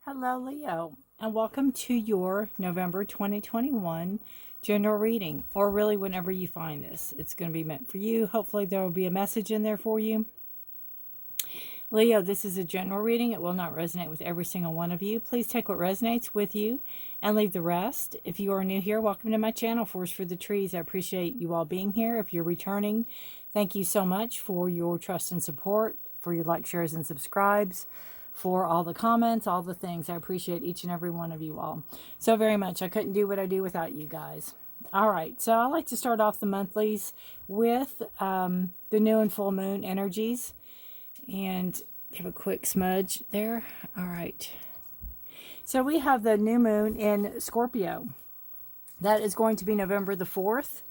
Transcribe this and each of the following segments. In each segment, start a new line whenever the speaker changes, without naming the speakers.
Hello, Leo, and welcome to your November 2021 general reading, or really whenever you find this. It's going to be meant for you. Hopefully, there will be a message in there for you. Leo, this is a general reading. It will not resonate with every single one of you. Please take what resonates with you and leave the rest. If you are new here, welcome to my channel, Forest for the Trees. I appreciate you all being here. If you're returning, thank you so much for your trust and support, for your likes, shares, and subscribes, for all the comments, all the things. I appreciate each and every one of you all so very much. I couldn't do what I do without you guys. All right, so I like to start off the monthlies with the new and full moon energies, and give a quick smudge there. All right, so we have the new moon in Scorpio. That is going to be November the 4th,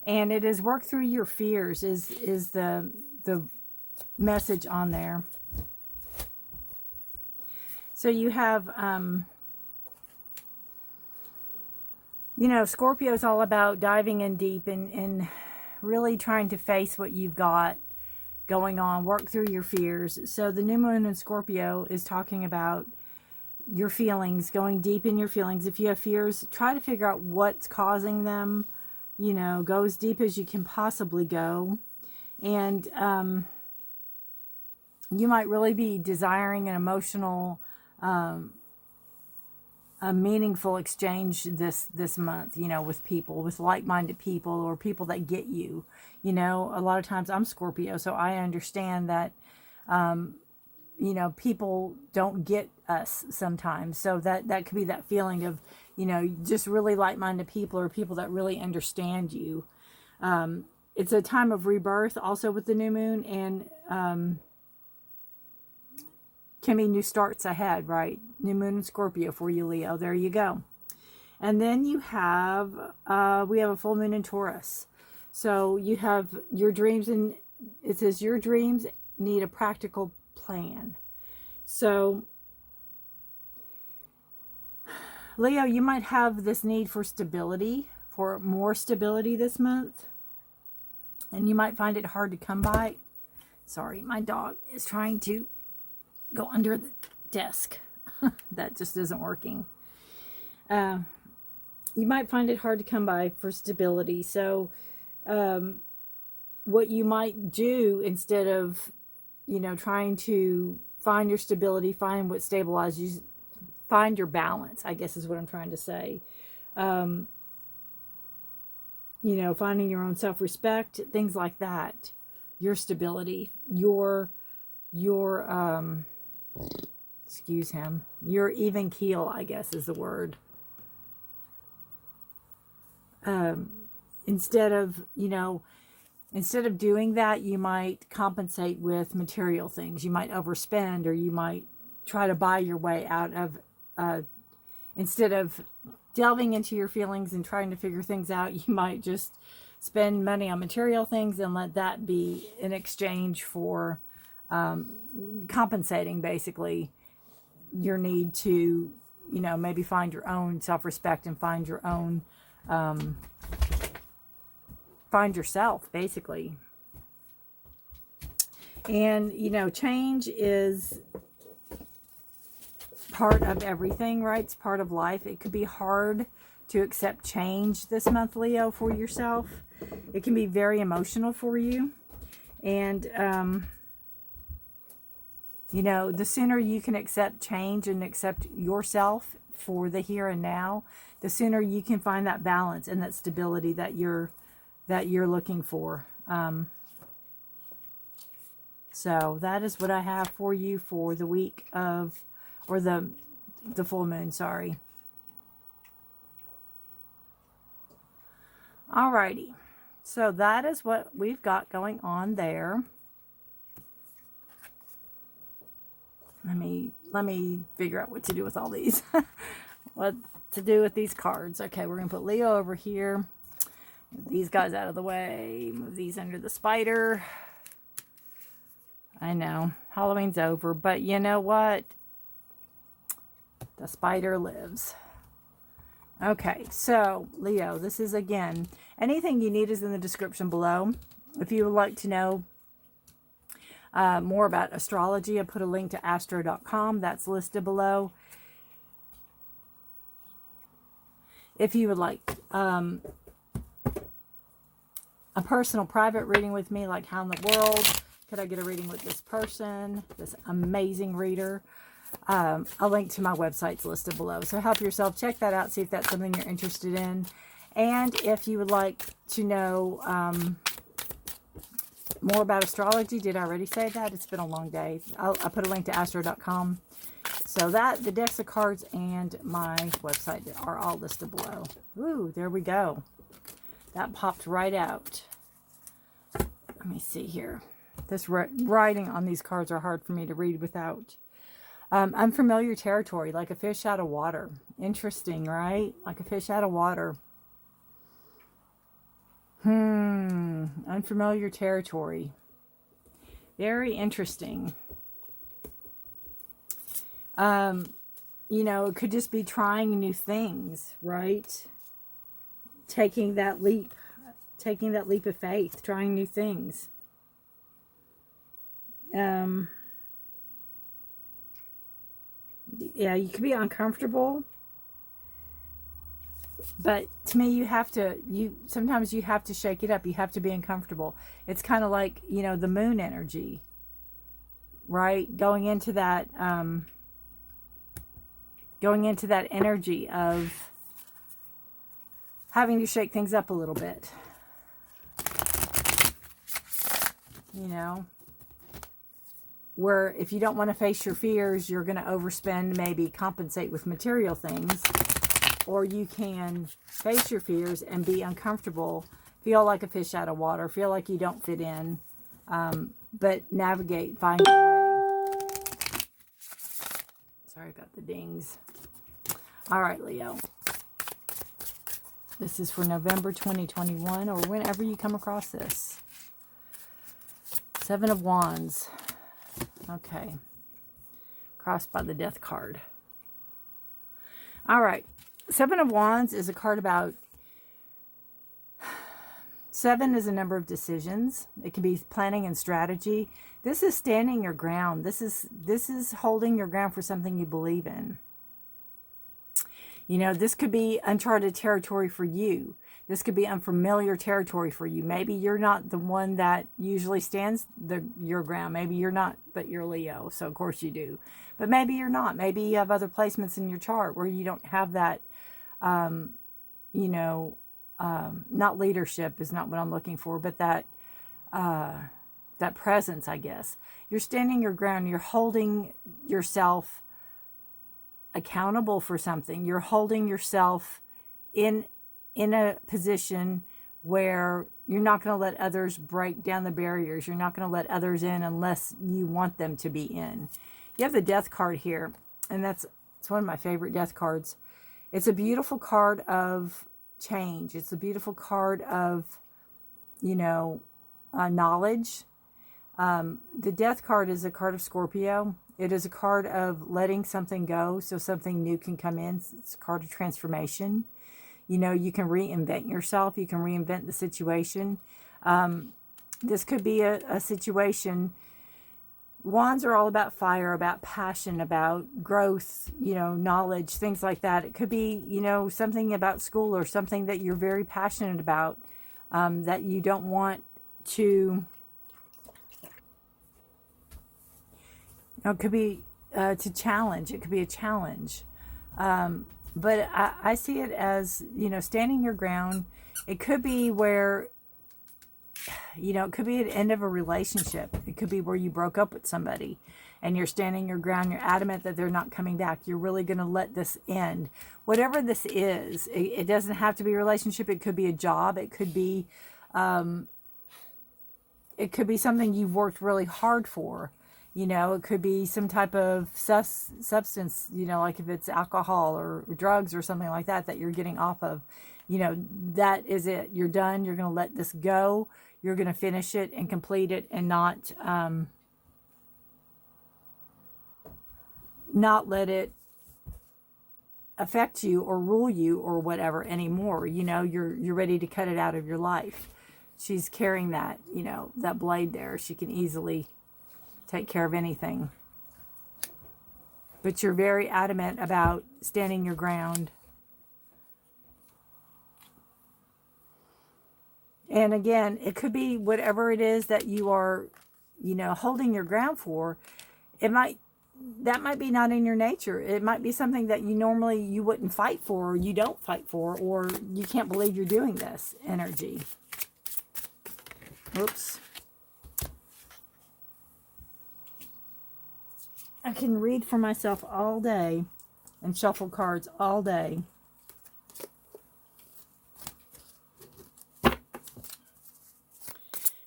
and it is work through your fears is the message on there. So you have, Scorpio is all about diving in deep and really trying to face what you've got going on, work through your fears. So the new moon in Scorpio is talking about your feelings, going deep in your feelings. If you have fears, try to figure out what's causing them, go as deep as you can possibly go. And you might really be desiring an emotional, a meaningful exchange this month, with people, with like-minded people, or people that get you. A lot of times I'm Scorpio, so I understand that people don't get us sometimes. So that could be that feeling of, just really like-minded people, or people that really understand you. It's a time of rebirth also with the new moon, and can be new starts ahead, right? New moon in Scorpio for you, Leo. There you go. And then you have, we have a full moon in Taurus. So you have your dreams, and it says your dreams need a practical plan. So, Leo, you might have this need for stability, for more stability this month. And you might find it hard to come by. Sorry, my dog is trying to go under the desk. That just isn't working. You might find it hard to come by for stability. So what you might do, instead of trying to find your stability, find what stabilizes you, find your balance, I guess is what I'm trying to say. Finding your own self-respect, things like that, your stability, your excuse him, your even keel, I guess is the word. Instead of doing that, you might compensate with material things. You might overspend, or you might try to buy your way out of, instead of delving into your feelings and trying to figure things out, you might just spend money on material things and let that be in exchange for compensating, basically, your need to, maybe find your own self-respect and find your own, find yourself, basically. And, change is part of everything, right? It's part of life. It could be hard to accept change this month, Leo, for yourself. It can be very emotional for you. And, the sooner you can accept change and accept yourself for the here and now, the sooner you can find that balance and that stability that you're looking for. So that is what I have for you for the week of, or the full moon, sorry. Alrighty. So that is what we've got going on there. Let me figure out what to do with all these. What to do with these cards. Okay, we're going to put Leo over here. Move these guys out of the way. Move these under the spider. I know, Halloween's over, but you know what? The spider lives. Okay, so Leo, this is, again, anything you need is in the description below. If you would like to know more about astrology, I put a link to astro.com. That's listed below. If you would like a personal private reading with me, like how in the world could I get a reading with this person, this amazing reader, a link to my website's listed below. So help yourself, check that out, see if that's something you're interested in. And if you would like to know more about astrology, did I already say that? It's been a long day. I'll put a link to astro.com. So that, the decks of cards, and my website are all listed below. Ooh, there we go. That popped right out. Let me see here. This writing on these cards are hard for me to read without. Unfamiliar territory, like a fish out of water. Interesting, right? Like a fish out of water. Unfamiliar territory. Very interesting. You know, it could just be trying new things, right? Taking that leap of faith, trying new things. Yeah, you could be uncomfortable, but to me, sometimes you have to shake it up. You have to be uncomfortable. It's kind of like, you know, the moon energy, right? Going into that energy of having to shake things up a little bit, you know, where if you don't want to face your fears, you're going to overspend, maybe compensate with material things, or you can face your fears and be uncomfortable, feel like a fish out of water, feel like you don't fit in, but navigate, find your way. Sorry about the dings. All right, Leo. This is for November 2021, or whenever you come across this. 7 of Wands. Okay. Crossed by the Death card. All right. 7 of Wands is a card about... 7 is a number of decisions. It can be planning and strategy. This is standing your ground. This is holding your ground for something you believe in. You know, this could be uncharted territory for you. This could be unfamiliar territory for you. Maybe you're not the one that usually stands your ground. Maybe you're not, but you're Leo, so of course you do. But maybe you're not. Maybe you have other placements in your chart where you don't have that, you know, not leadership is not what I'm looking for, but that presence, I guess. You're standing your ground. You're holding yourself accountable for something. You're holding yourself in a position where you're not going to let others break down the barriers. You're not going to let others in unless you want them to be in. You have the Death card here, and it's one of my favorite Death cards. It's a beautiful card of change. It's a beautiful card of, you know, knowledge. The Death card is a card of Scorpio. It is a card of letting something go so something new can come in. It's a card of transformation. You know, you can reinvent yourself. You can reinvent the situation. This could be a situation. Wands are all about fire, about passion, about growth, you know, knowledge, things like that. It could be, you know, something about school or something that you're very passionate about, that you don't want to... It could be to challenge. It could be a challenge. But I see it as, you know, standing your ground. It could be where, you know, it could be at the end of a relationship. It could be where you broke up with somebody and you're standing your ground. You're adamant that they're not coming back. You're really going to let this end. Whatever this is, it doesn't have to be a relationship. It could be a job. It could be something you've worked really hard for. You know, it could be some type of substance, you know, like if it's alcohol or drugs or something like that, that you're getting off of. You know, that is it. You're done. You're going to let this go. You're going to finish it and complete it and not let it affect you or rule you or whatever anymore. You know, you're ready to cut it out of your life. She's carrying that, you know, that blade there. She can easily take care of anything. But you're very adamant about standing your ground. And again, it could be whatever it is that you are, holding your ground for. That might be not in your nature. It might be something that you wouldn't fight for, or you don't fight for, or you can't believe you're doing this energy. Oops. I can read for myself all day and shuffle cards all day.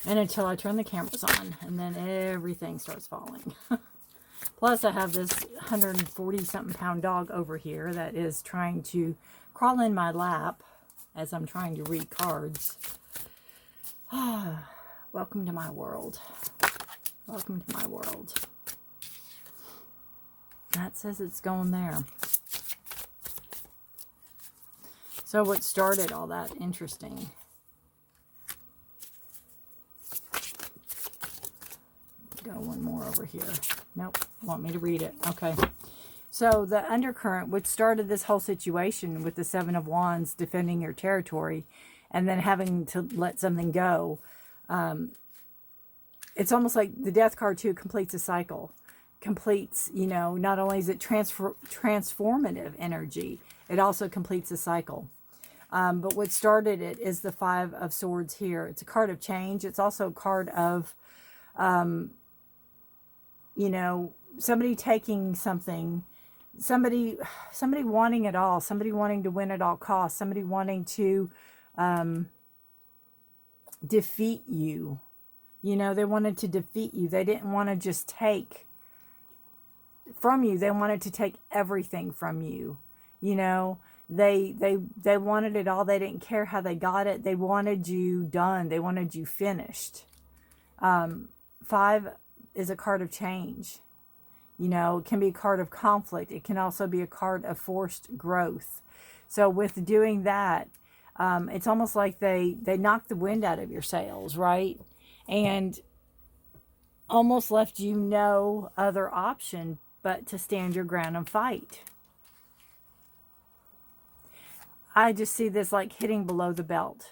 And until I turn the cameras on, and then everything starts falling. Plus, I have this 140-something pound dog over here that is trying to crawl in my lap as I'm trying to read cards. Welcome to my world. Welcome to my world. That says it's going there. So what started all that? Interesting. Go one more over here. Nope, want me to read it. Okay. So the undercurrent, which started this whole situation with the Seven of Wands defending your territory and then having to let something go. It's almost like the Death card too completes a cycle. Completes, not only is it transformative energy, it also completes a cycle. But what started it is the Five of Swords here. It's a card of change. It's also a card of, somebody taking something, somebody wanting it all, somebody wanting to win at all costs, somebody wanting to defeat you. They wanted to defeat you. They didn't want to just take from you. They wanted to take everything from you. They wanted it all. They didn't care how they got it. They wanted you done. They wanted you finished. Five is a card of change. It can be a card of conflict. It can also be a card of forced growth. So with doing that, it's almost like they knocked the wind out of your sails, right? And almost left you no other option but to stand your ground and fight. I just see this like hitting below the belt.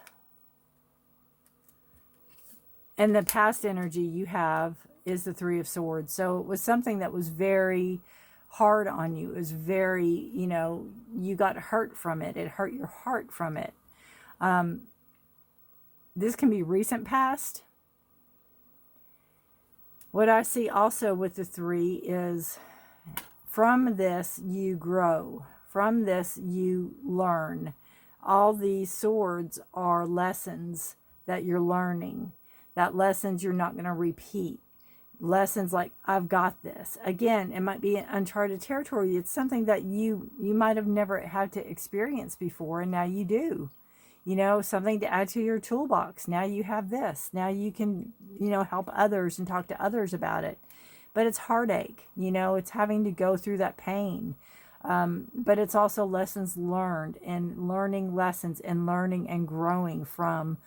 And the past energy you have is the Three of Swords. So it was something that was very hard on you. It was very, you got hurt from it. It hurt your heart from it. This can be recent past. What I see also with the three is from this you grow. From this you learn. All these swords are lessons that you're learning. That lessons you're not going to repeat. Lessons like, I've got this. Again, it might be an uncharted territory. It's something that you might have never had to experience before, and now you do. Something to add to your toolbox. Now you have this. Now you can, help others and talk to others about it. But it's heartache. It's having to go through that pain. But it's also lessons learned, and learning lessons and learning and growing from,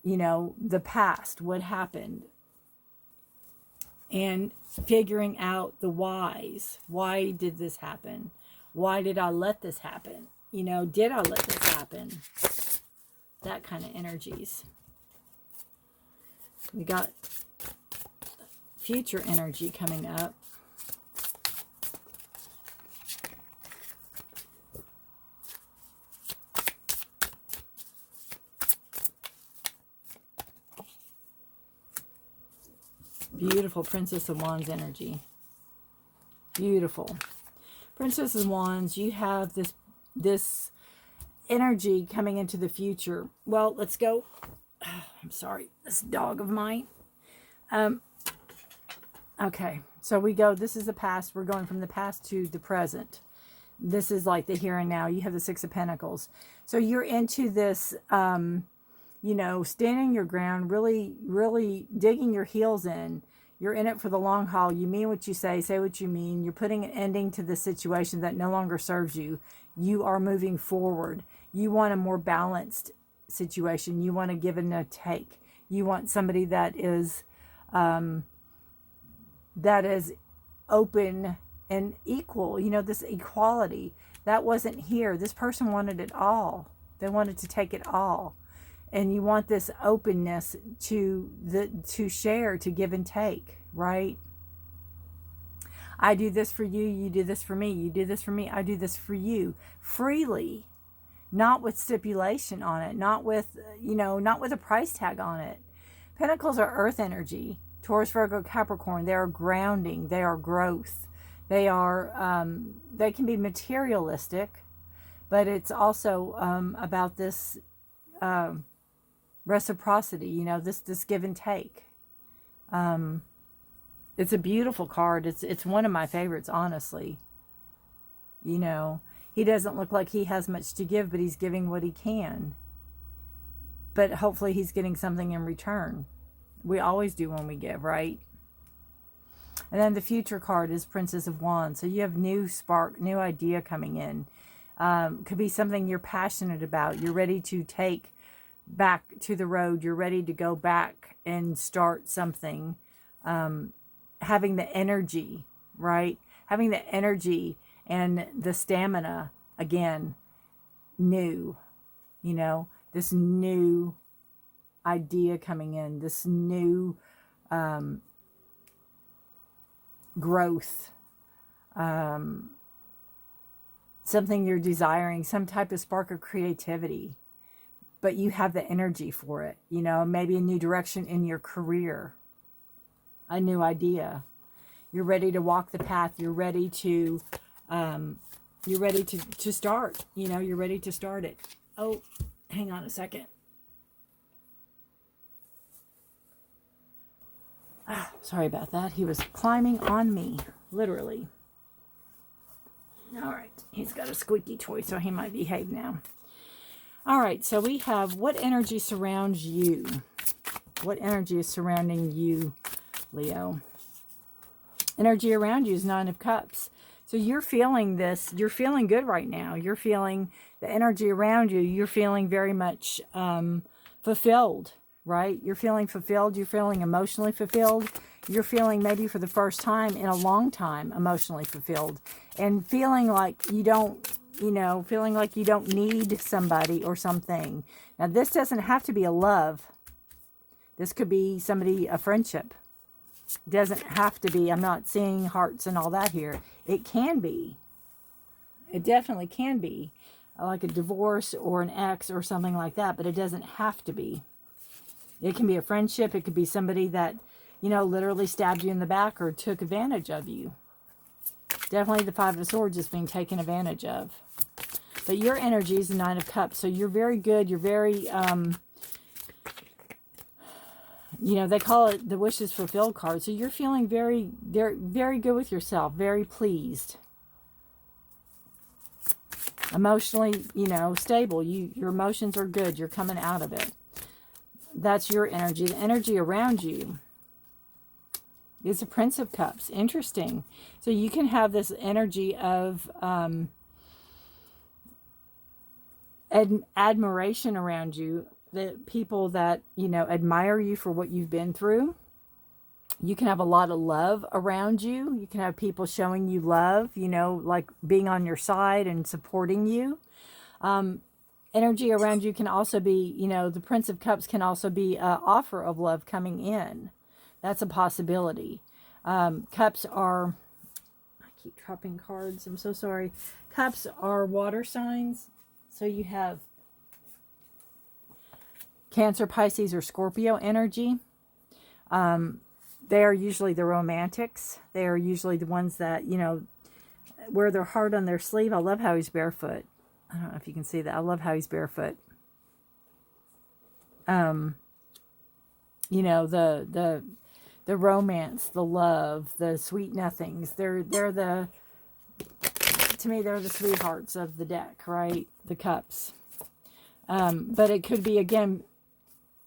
the past, what happened. And figuring out the whys. Why did this happen? Why did I let this happen? Did I let this happen? That kind of energies. We got future energy coming up. Beautiful Princess of Wands energy. Beautiful. Princess of Wands, you have this energy coming into the future. Well, let's go. Oh, I'm sorry, this dog of mine. Okay, so we go, this is the past. We're going from the past to the present. This is like the here and now. You have the Six of Pentacles. So you're into this, standing your ground, really, really digging your heels in. You're in it for the long haul. You mean what you say what you mean. You're putting an ending to this situation that no longer serves you. You are moving forward. You want a more balanced situation. You want to give and a take. You want somebody that is open and equal. This equality that wasn't here. This person wanted it all. They wanted to take it all. And you want this openness to share, to give and take, right? I do this for you, you do this for me, you do this for me, I do this for you, freely, not with stipulation on it, not with, not with a price tag on it. Pentacles are earth energy. Taurus, Virgo, Capricorn, they are grounding, they are growth. They are, they can be materialistic, but it's also about this reciprocity, this give and take. It's a beautiful card. It's one of my favorites, honestly. He doesn't look like he has much to give, but he's giving what he can. But hopefully he's getting something in return. We always do when we give, right? And then the future card is Princess of Wands. So you have new spark, new idea coming in. Could be something you're passionate about. You're ready to take back to the road. You're ready to go back and start something. Having the energy, right? Having the energy and the stamina, again, new, this new idea coming in, this new growth, something you're desiring, some type of spark of creativity, but you have the energy for it, maybe a new direction in your career, a new idea. You're ready to walk the path. You're ready to start, you're ready to start it. Oh, hang on a second. Sorry about that. He was climbing on me, literally. All right. He's got a squeaky toy, so he might behave now. All right. So we have, what energy surrounds you? What energy is surrounding you, Leo? Energy around you is Nine of Cups. So you're feeling this. You're feeling good right now. You're feeling the energy around you. You're feeling very much fulfilled, right? You're feeling fulfilled. You're feeling emotionally fulfilled. You're feeling maybe for the first time in a long time emotionally fulfilled, and feeling like you don't, feeling like you don't need somebody or something. Now, this doesn't have to be a love. This could be somebody, a friendship. It doesn't have to be. I'm not seeing hearts and all that here. It can be. It definitely can be. Like a divorce or an ex or something like that, but it doesn't have to be. It can be a friendship. It could be somebody that, literally stabbed you in the back or took advantage of you. Definitely the Five of Swords is being taken advantage of. But your energy is the Nine of Cups. So you're very good. You're very, they call it the wishes fulfilled card. So you're feeling very, very good with yourself. Very pleased. Emotionally, stable. Your emotions are good. You're coming out of it. That's your energy. The energy around you is a Prince of Cups. Interesting. So you can have this energy of admiration around you. The people that, admire you for what you've been through. You can have a lot of love around you. You can have people showing you love, like being on your side and supporting you. Energy around you can also be, the Prince of Cups can also be an offer of love coming in. That's a possibility. Cups are, I keep dropping cards. I'm so sorry. Cups are water signs. So you have Cancer, Pisces, or Scorpio energy. They are usually the romantics. They are usually the ones that, wear their heart on their sleeve. I love how he's barefoot. I don't know if you can see that. I love how he's barefoot. The romance, the love, the sweet nothings. They're the, to me, they're the sweethearts of the deck, right? The cups. But it could be, again,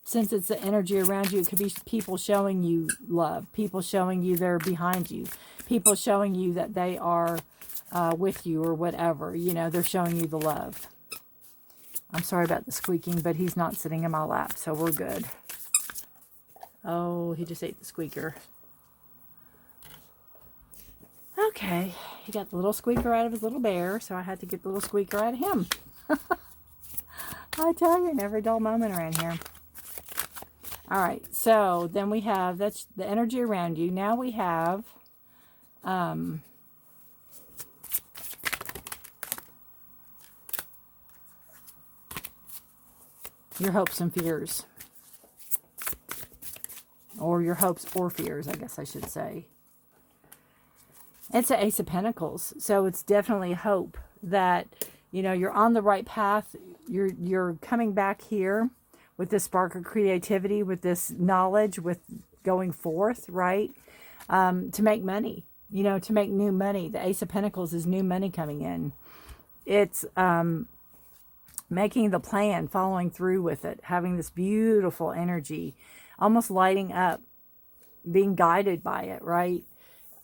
since it's the energy around you, it could be people showing you love, people showing you they're behind you, people showing you that they are with you or whatever. They're showing you the love. I'm sorry about the squeaking, but he's not sitting in my lap, so we're good. Oh, he just ate the squeaker. Okay, he got the little squeaker out of his little bear, so I had to get the little squeaker out of him. I tell you, never a dull moment around here. All right, so then we have, that's the energy around you. Now we have your hopes and fears. Or your hopes or fears, I guess I should say. It's an Ace of Pentacles, so it's definitely hope that, you know, you're on the right path. You're coming back here with this spark of creativity, with this knowledge, with going forth, right? To make money, you know, to make new money. The Ace of Pentacles is new money coming in. It's making the plan, following through with it, having this beautiful energy, almost lighting up, being guided by it, right?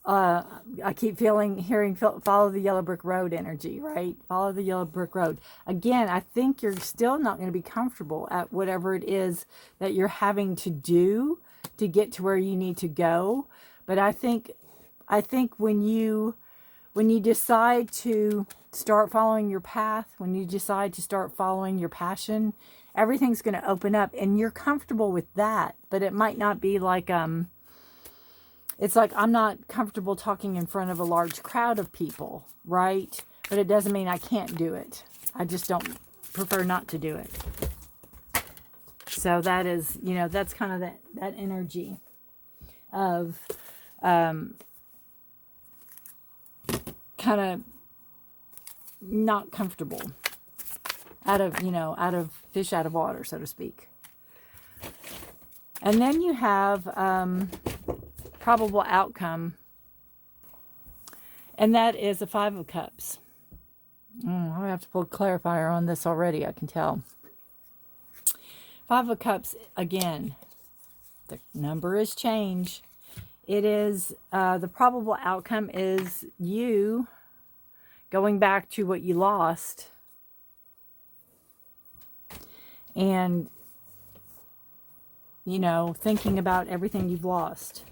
I keep hearing follow the yellow brick road energy, right? Follow the yellow brick road. Again, I think you're still not going to be comfortable at whatever it is that you're having to do to get to where you need to go. But I think when you decide to start following your path, when you decide to start following your passion, everything's going to open up, and you're comfortable with that. But it might not be like it's like, I'm not comfortable talking in front of a large crowd of people, right? But it doesn't mean I can't do it. I just don't prefer not to do it. So that is, you know, that's kind of that energy of kind of not comfortable, out of fish out of water, so to speak. And then you have probable outcome, and that is the Five of Cups. I have to pull a clarifier on this already, I can tell. Five of Cups, again, the number is change. It is, the probable outcome is you going back to what you lost, and, you know, thinking about everything you've lost.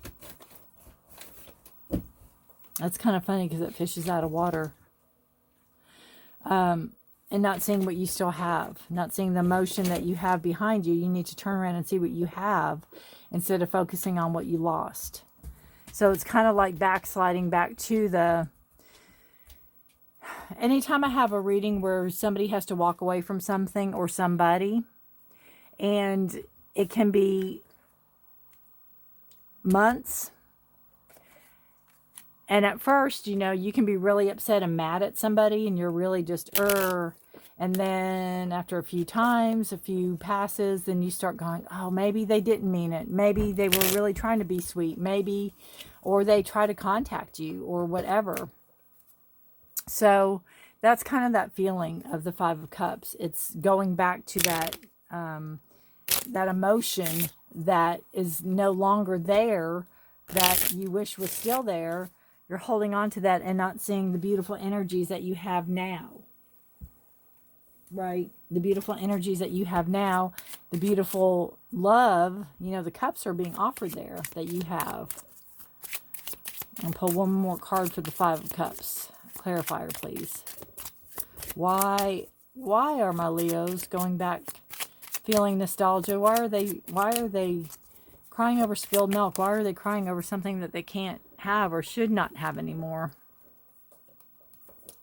That's kind of funny because it fishes out of water. And not seeing what you still have. Not seeing the emotion that you have behind you. You need to turn around and see what you have instead of focusing on what you lost. So it's kind of like backsliding back to the... Anytime I have a reading where somebody has to walk away from something or somebody, and it can be months. And at first, you know, you can be really upset and mad at somebody, and you're really just, and then after a few times, a few passes, then you start going, oh, maybe they didn't mean it. Maybe they were really trying to be sweet. Maybe, or they try to contact you or whatever. So that's kind of that feeling of the Five of Cups. It's going back to that, that emotion that is no longer there, that you wish was still there. You're holding on to that and not seeing the beautiful energies that you have now. Right? The beautiful energies that you have now. The beautiful love. You know, the cups are being offered there that you have. And pull one more card for the Five of Cups. Clarifier, please. Why are my Leos going back feeling nostalgia? Why are they crying over spilled milk? Why are they crying over something that they can't have or should not have anymore?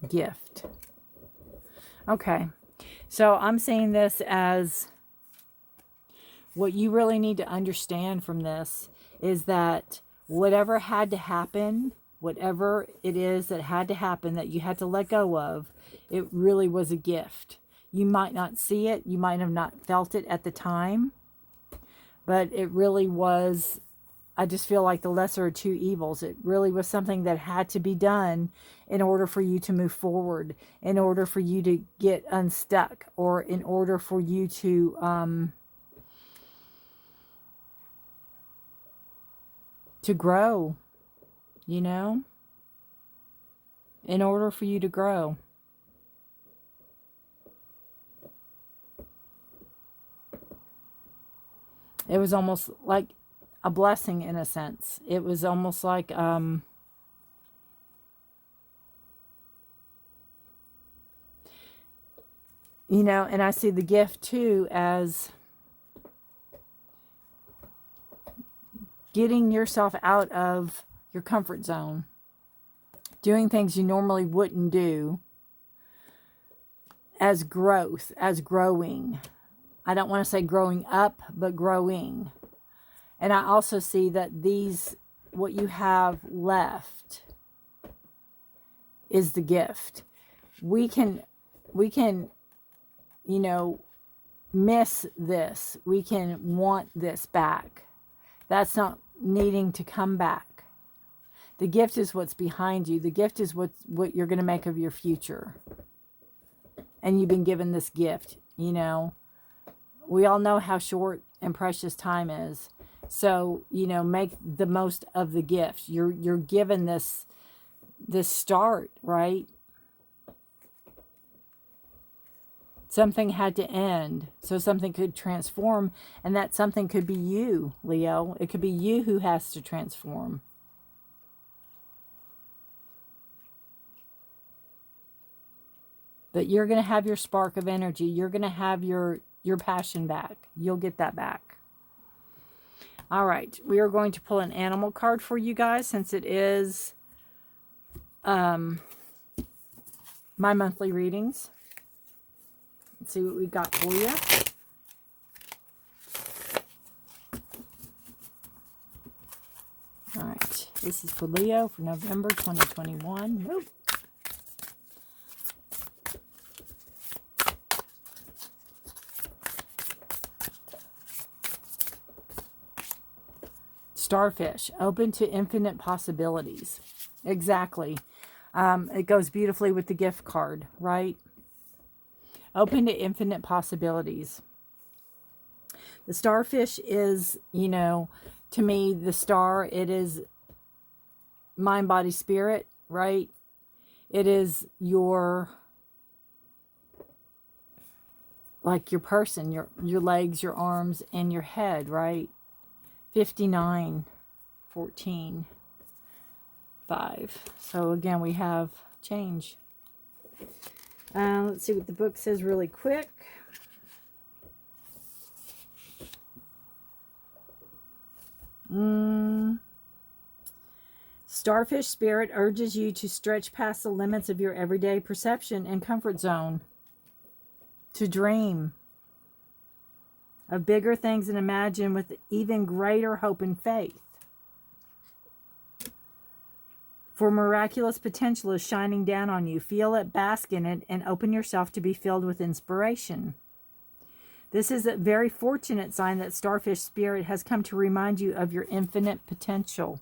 Gift. Okay. So I'm seeing this as what you really need to understand from this is that whatever had to happen, whatever it is that had to happen that you had to let go of, it really was a gift. You might not see it. You might have not felt it at the time. But it really was, I just feel like the lesser of two evils. It really was something that had to be done in order for you to move forward, in order for you to get unstuck, or in order for you to grow, you know? In order for you to grow. It was almost like a blessing in a sense. It was almost like, you You know, and I see the gift too as getting yourself out of your comfort zone, doing things you normally wouldn't do, as growth, as growing. I don't want to say growing up, but growing. And I also see that these, what you have left is the gift. We can, you know, miss this. We can want this back. That's not needing to come back. The gift is what's behind you. The gift is what you're going to make of your future. And you've been given this gift, you know. We all know how short and precious time is. So, you know, make the most of the gift. You're given this start, right? Something had to end, so something could transform, and that something could be you, Leo. It could be you who has to transform. But you're going to have your spark of energy. You're going to have your passion back. You'll get that back. All right. We are going to pull an animal card for you guys, since it is my monthly readings. Let's see what we got for you. All right. This is for Leo for November 2021. Nope. Starfish, open to infinite possibilities. Exactly. It goes beautifully with the gift card, right? Open to infinite possibilities. The starfish is, you know, to me, the star, it is mind, body, spirit, right? It is your, like your person, your legs, your arms, and your head, right? 59, 14, 5. So again, we have change. Let's see what the book says really quick. Starfish spirit urges you to stretch past the limits of your everyday perception and comfort zone. To dream of bigger things and imagine with even greater hope and faith. For miraculous potential is shining down on you. Feel it, bask in it, and open yourself to be filled with inspiration. This is a very fortunate sign that Starfish Spirit has come to remind you of your infinite potential.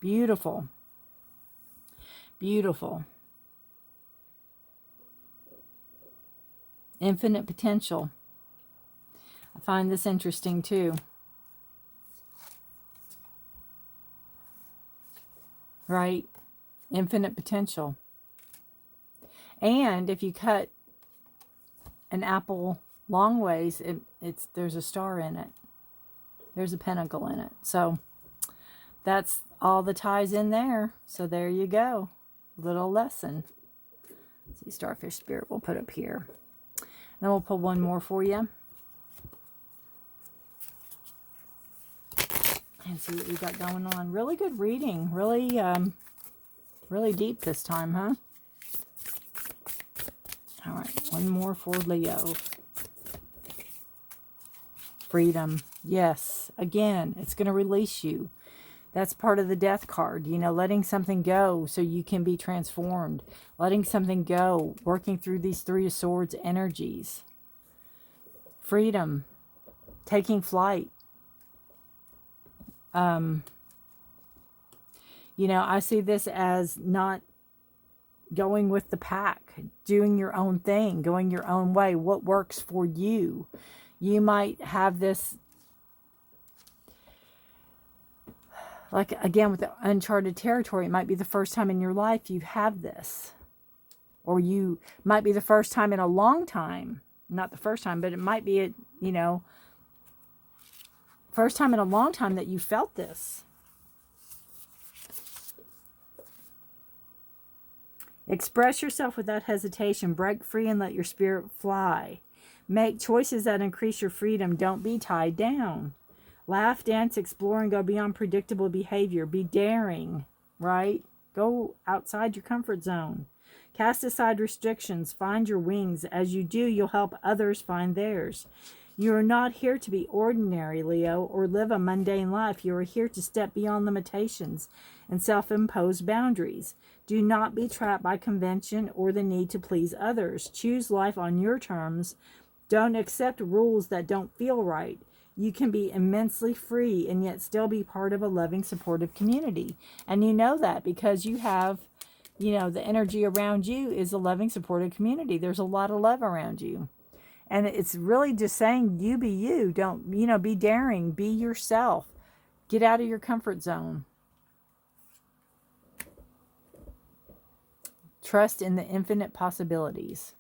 Beautiful. Beautiful. Infinite potential. I find this interesting too. Right? Infinite potential. And if you cut an apple long ways, there's a star in it. There's a pentacle in it. So that's all the ties in there. So there you go. Little lesson. Let's see, Starfish Spirit we'll put up here. Then we'll pull one more for you. And see what we got going on. Really good reading. Really, really deep this time, huh? All right, one more for Leo. Freedom. Yes. Again, it's going to release you. That's part of the death card. You know, letting something go so you can be transformed. Letting something go. Working through these Three of Swords energies. Freedom. Taking flight. You know, I see this as not going with the pack, doing your own thing, going your own way, what works for you. You might have this, like again with the uncharted territory, it might be the first time in your life you have this. Or you might be the first time in a long time, not the first time, but it might be, you know, first time in a long time that you felt this. Express yourself without hesitation. Break free and let your spirit fly. Make choices that increase your freedom. Don't be tied down. Laugh, dance, explore, and go beyond predictable behavior. Be daring, right? Go outside your comfort zone. Cast aside restrictions. Find your wings. As you do, you'll help others find theirs. You are not here to be ordinary, Leo, or live a mundane life. You are here to step beyond limitations and self-imposed boundaries. Do not be trapped by convention or the need to please others. Choose life on your terms. Don't accept rules that don't feel right. You can be immensely free and yet still be part of a loving, supportive community. And you know that because you have, the energy around you is a loving, supportive community. There's a lot of love around you. And it's really just saying, you be you. Don't, be daring. Be yourself. Get out of your comfort zone. Trust in the infinite possibilities.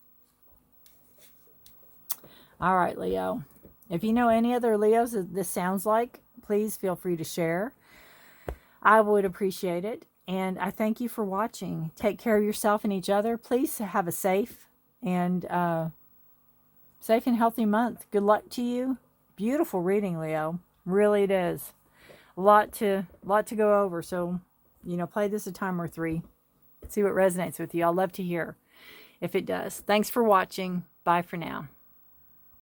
All right, Leo. If you know any other Leos that this sounds like, please feel free to share. I would appreciate it. And I thank you for watching. Take care of yourself and each other. Please have a safe and healthy month. Good luck to you. Beautiful reading, Leo. Really it is. A lot to go over. So, play this a time or three. See what resonates with you. I'll love to hear if it does. Thanks for watching. Bye for now.